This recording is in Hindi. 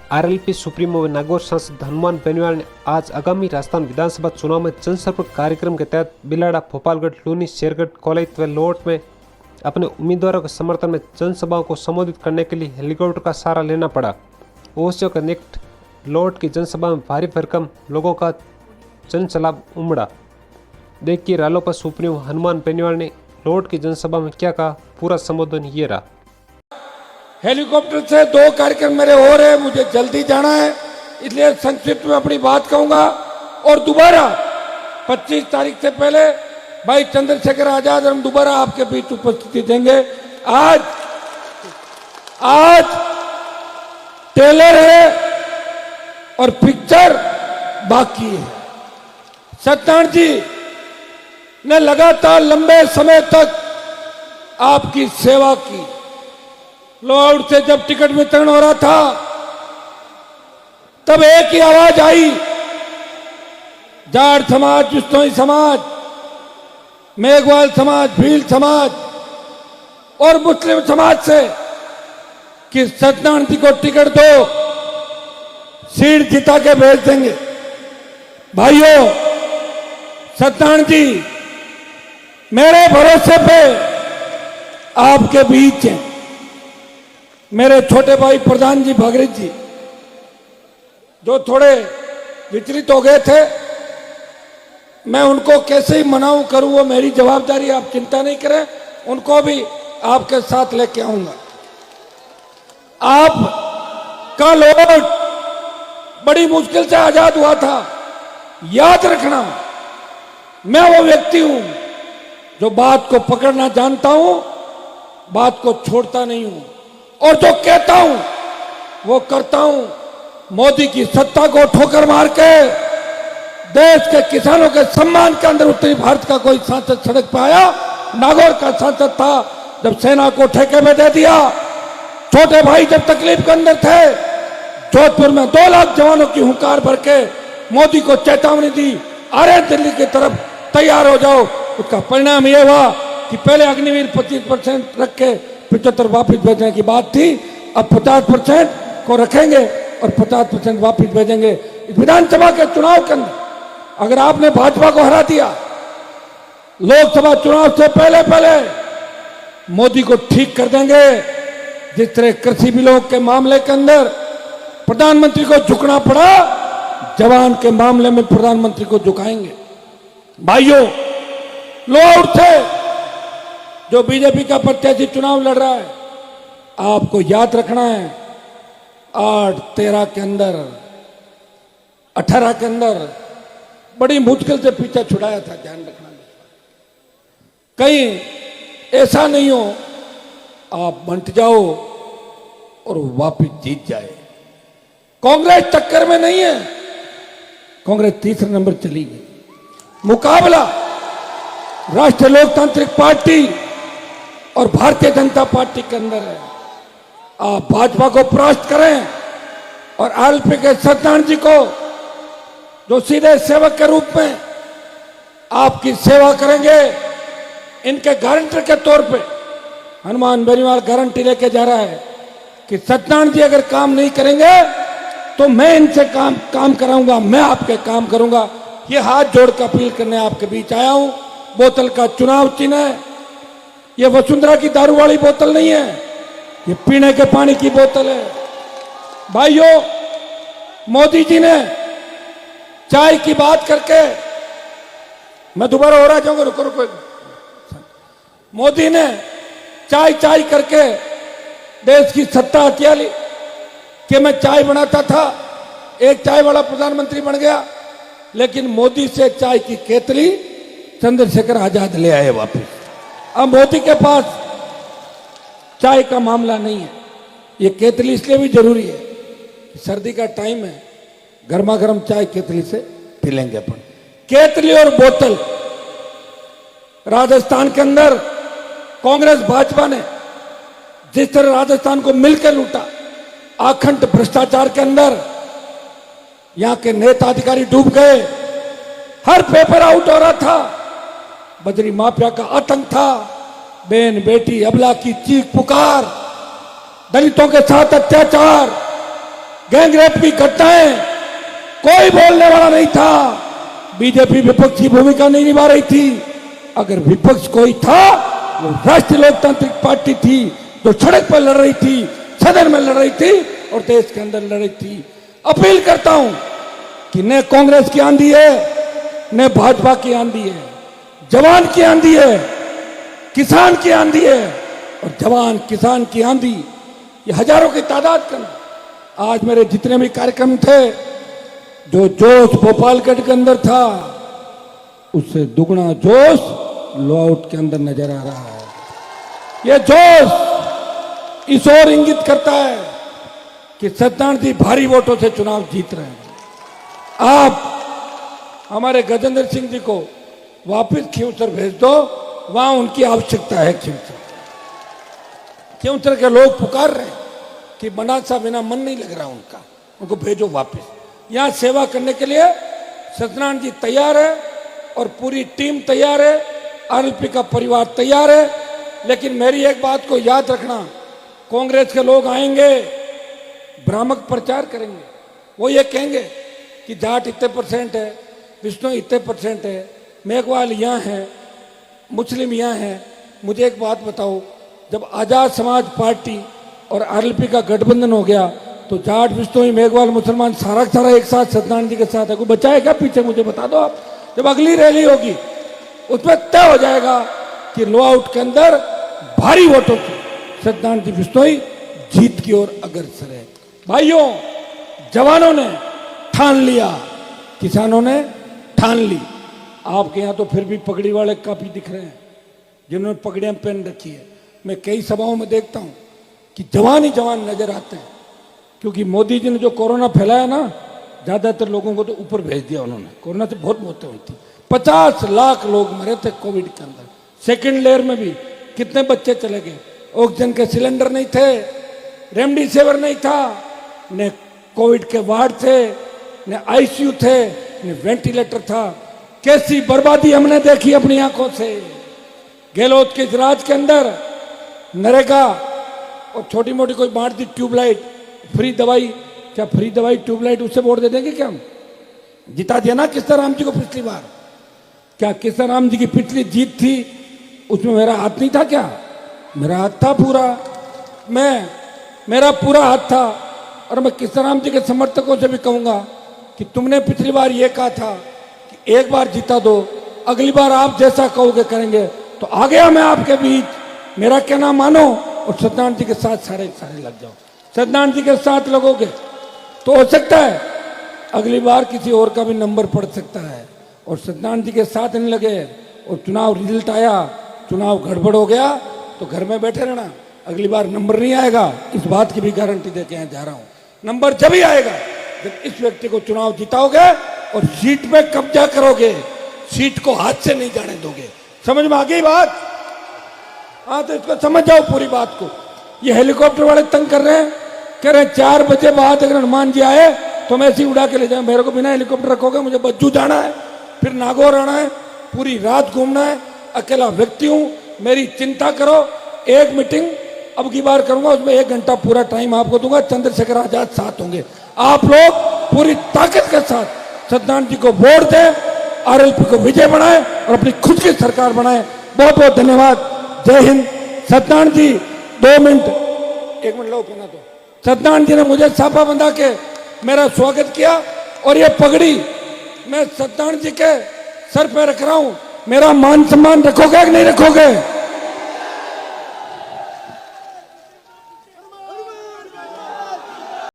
आरएलपी सुप्रीमो व नागौर सांसद हनुमान बेनीवाल ने आज आगामी राजस्थान विधानसभा चुनाव में जनसंपर्क कार्यक्रम के तहत बिलाड़ा, भोपालगढ़, लूनी, शेरगढ़, कोलाइत व लोट में अपने उम्मीदवारों के समर्थन में जनसभाओं को संबोधित करने के लिए हेलीकॉप्टर का सहारा लेना पड़ा। ओवसियो कनेक्ट लोट की जनसभा में भारी भरकम लोगों का जनसैलाब उमड़ा। देखिए रालोपा सुप्रीमो हनुमान बेनीवाल ने लोट की जनसभा में क्या कहा, पूरा संबोधन ये रहा। हेलीकॉप्टर से 2 कार्यक्रम मेरे हो रहे हैं, मुझे जल्दी जाना है, इसलिए संक्षिप्त में अपनी बात कहूंगा। और दोबारा 25 तारीख से पहले भाई चंद्रशेखर आजाद हम दोबारा आपके बीच उपस्थिति देंगे। आज ट्रेलर है और पिक्चर बाकी है। सत्यनारायण जी ने लगातार लंबे समय तक आपकी सेवा की। लोअर से जब टिकट वितरण हो रहा था तब एक ही आवाज आई, जाट समाज, बिश्नोई समाज, मेघवाल समाज, भील समाज और मुस्लिम समाज से कि सत्यनारायण जी को टिकट दो, सीट जिता के भेज देंगे। भाइयों, सत्यनारायण जी मेरे भरोसे पे आपके बीच हैं। मेरे छोटे भाई प्रधान जी भागीरथ जी जो थोड़े विचलित हो गए थे, मैं उनको कैसे ही मनाऊं करूं वो मेरी जवाबदारी, आप चिंता नहीं करें, उनको भी आपके साथ लेके आऊंगा। आप का लोट बड़ी मुश्किल से आजाद हुआ था। याद रखना, मैं वो व्यक्ति हूं जो बात को पकड़ना जानता हूं, बात को छोड़ता नहीं हूं और जो कहता हूं वो करता हूं। मोदी की सत्ता को ठोकर मार के देश के किसानों के सम्मान के अंदर उत्तरी भारत का कोई सांसद सड़क पे आया? नागौर का सांसद था जब सेना को ठेके में दे दिया। छोटे भाई जब तकलीफ के अंदर थे, जोधपुर में 2 लाख जवानों की हुंकार भर के मोदी को चेतावनी दी, अरे दिल्ली की तरफ तैयार हो जाओ। उसका परिणाम यह हुआ कि पहले अग्निवीर 25% रख के 75 वापिस भेजने की बात थी, अब 50% को रखेंगे और 50% वापिस भेजेंगे। इस विधानसभा के चुनाव के अंदर अगर आपने भाजपा को हरा दिया, लोकसभा चुनाव से पहले मोदी को ठीक कर देंगे। जिस तरह कृषि बिलों के मामले के अंदर प्रधानमंत्री को झुकना पड़ा, जवान के मामले में प्रधानमंत्री को झुकाएंगे। भाइयों, लोअर से जो बीजेपी का प्रत्याशी चुनाव लड़ रहा है, आपको याद रखना है 8, 13 के अंदर, 18 के अंदर बड़ी मुश्किल से पीछा छुड़ाया था। ध्यान रखना, कहीं ऐसा नहीं हो आप बंट जाओ और वापिस जीत जाए। कांग्रेस टक्कर में नहीं है, कांग्रेस तीसरे नंबर चली गई। मुकाबला राष्ट्रीय लोकतांत्रिक पार्टी और भारतीय जनता पार्टी के अंदर है। आप भाजपा को परास्त करें और आरएलपी के सत्यनारायण जी को जो सीधे सेवक के रूप में आपकी सेवा करेंगे, इनके गारंटर के तौर पे हनुमान बेनीवाल गारंटी लेके जा रहा है कि सत्यनारायण जी अगर काम नहीं करेंगे तो मैं इनसे काम कराऊंगा, मैं आपके काम करूंगा। ये हाथ जोड़ कर अपील करने आपके बीच आया हूं। बोतल का चुनाव चिन्ह है, ये वसुंधरा की दारू वाली बोतल नहीं है, ये पीने के पानी की बोतल है। भाइयों, मोदी जी ने चाय की बात करके, मैं दोबारा हो रहा जाऊंगा, रुको। मोदी ने चाय करके देश की सत्ता हथिया ली कि मैं चाय बनाता था, एक चाय वाला प्रधानमंत्री बन गया। लेकिन मोदी से चाय की केतली चंद्रशेखर आजाद ले आए वापस। अब मोदी के पास चाय का मामला नहीं है। ये केतली इसलिए भी जरूरी है कि सर्दी का टाइम है, गर्मा गर्म चाय केतली से पी लेंगे अपन। केतली और बोतल, राजस्थान के अंदर कांग्रेस भाजपा ने जिस तरह राजस्थान को मिलकर लूटा, आखंड भ्रष्टाचार के अंदर यहां के नेता अधिकारी डूब गए। हर पेपर आउट हो रहा था, बजरी माफिया का आतंक था, बहन बेटी अबला की चीख पुकार, दलितों के साथ अत्याचार, गैंगरेप की घटनाएं कोई बोलने वाला नहीं था। बीजेपी विपक्ष की भूमिका नहीं निभा रही थी। अगर विपक्ष कोई था वो राष्ट्रीय लोकतांत्रिक पार्टी थी, जो सड़क पर लड़ रही थी, सदन में लड़ रही थी और देश के अंदर लड़ रही थी। अपील करता हूं कि न कांग्रेस की आंधी है, न भाजपा की आंधी है, जवान की आंधी है, किसान की आंधी है। और जवान किसान की आंधी ये हजारों की तादाद का। आज मेरे जितने भी कार्यक्रम थे, जो जोश भोपालगढ़ के अंदर था उससे दुगना जोश लो आउट के अंदर नजर आ रहा है। ये जोश इस ओर इंगित करता है कि सत्यनारायण जी भारी वोटों से चुनाव जीत रहे हैं। आप हमारे गजेंद्र सिंह जी को वापस खिंवसर भेज दो, वहां उनकी आवश्यकता है। खिंवसर के लोग पुकार रहे हैं कि बनासा बिना मन नहीं लग रहा उनका, उनको भेजो वापस। यहां सेवा करने के लिए सत्यनारायण जी तैयार है और पूरी टीम तैयार है, आरएलपी का परिवार तैयार है। लेकिन मेरी एक बात को याद रखना, कांग्रेस के लोग आएंगे, भ्रामक प्रचार करेंगे। वो ये कहेंगे कि जाट इतने % है, विष्णु इतने % है, मेघवाल यहाँ है, मुस्लिम यहाँ है। मुझे एक बात बताओ, जब आजाद समाज पार्टी और आरएलपी का गठबंधन हो गया तो जाट, विष्णु, मेघवाल, मुसलमान सारा सारा एक साथ सत्यनारायण जी के साथ है। कोई बचा है क्या पीछे? मुझे बता दो आप। जब अगली रैली होगी उसमें तय हो जाएगा कि लो आउट के अंदर भारी वोटों से सत्यनारायण जी बिश्नोई जीत की ओर अग्रसर है। भाइयों, जवानों ने ठान लिया, किसानों ने ठान ली। आपके यहां तो फिर भी पगड़ी वाले काफी दिख रहे हैं जिन्होंने पगड़ियां पहन रखी है। मैं कई सभाओं में देखता हूं कि जवान ही जवान नजर आते हैं, क्योंकि मोदी जी ने जो कोरोना फैलाया ना, ज्यादातर लोगों को तो ऊपर भेज दिया उन्होंने। कोरोना से बहुत मौतें हुई थी, 50 लाख लोग मरे थे कोविड के अंदर। सेकेंड लेयर में भी कितने बच्चे चले गए। ऑक्सीजन के सिलेंडर नहीं थे, रेमडेसिविर नहीं था, न कोविड के वार्ड थे, न आईसीयू थे, न वेंटिलेटर था। कैसी बर्बादी हमने देखी अपनी आंखों से। गहलोत के इस राज के अंदर नरेगा और छोटी मोटी कोई बांट दी ट्यूबलाइट, फ्री दवाई। क्या फ्री दवाई ट्यूबलाइट उससे वोट दे देंगे क्या हम? जिता दिया ना कृष्ण राम जी को पिछली बार। क्या कृष्ण राम जी की पिछली जीत थी उसमें मेरा हाथ नहीं था क्या? मेरा हाथ था पूरा, मेरा पूरा हाथ था। और मैं कृष्ण राम जी के समर्थकों से भी कहूंगा कि तुमने पिछली बार ये कहा था कि एक बार जीता दो, अगली बार आप जैसा कहोगे करेंगे। तो आ गया मैं आपके बीच, मेरा कहना मानो और सत्यनारायण जी के साथ सारे लग जाओ। सत्यनारायण जी के साथ लगोगे तो हो सकता है अगली बार किसी और का भी नंबर पड़ सकता है। और सत्यनारायण जी के साथ नहीं लगे और चुनाव रिजल्ट आया, चुनाव गड़बड़ हो गया तो घर में बैठे रहना, अगली बार नंबर नहीं आएगा। इस बात की भी गारंटी देके यहाँ जा रहा हूं। नंबर जब ही आएगा जब इस व्यक्ति को चुनाव जिताओगे और सीट पे कब्जा करोगे, सीट को हाथ से नहीं जाने दोगे। समझ में आ गई बात? हाँ, तो इसको समझ जाओ पूरी बात को। ये हेलीकॉप्टर वाले तंग कर रहे हैं, कह रहे हैं 4 बजे बाद अगर हनुमान जी आए तो मैं ऐसे ही उड़ा के ले जाऊं। मेरे को बिना हेलीकॉप्टर रखोगे? मुझे बज्जू जाना है, फिर नागौर आना है, पूरी रात घूमना है, अकेला व्यक्ति हूं, मेरी चिंता करो। एक मीटिंग अब की बार करूंगा, उसमें 1 घंटा पूरा टाइम आपको दूंगा। चंद्रशेखर आजाद साथ होंगे। आप लोग पूरी ताकत के साथ सत्यनारायण जी को वोट दें, आरएलपी को विजय बनाए और अपनी खुद की सरकार बनाए। बहुत बहुत धन्यवाद। जय हिंद। सत्यनारायण जी 2 मिनट, 1 मिनट लो पहना दो। सत्यनारायण जी ने मुझे छापा बंधा के मेरा स्वागत किया और ये पगड़ी मैं सत्यनारायण जी के सर पे रख रहा हूं। मेरा मान सम्मान रखोगे कि नहीं रखोगे?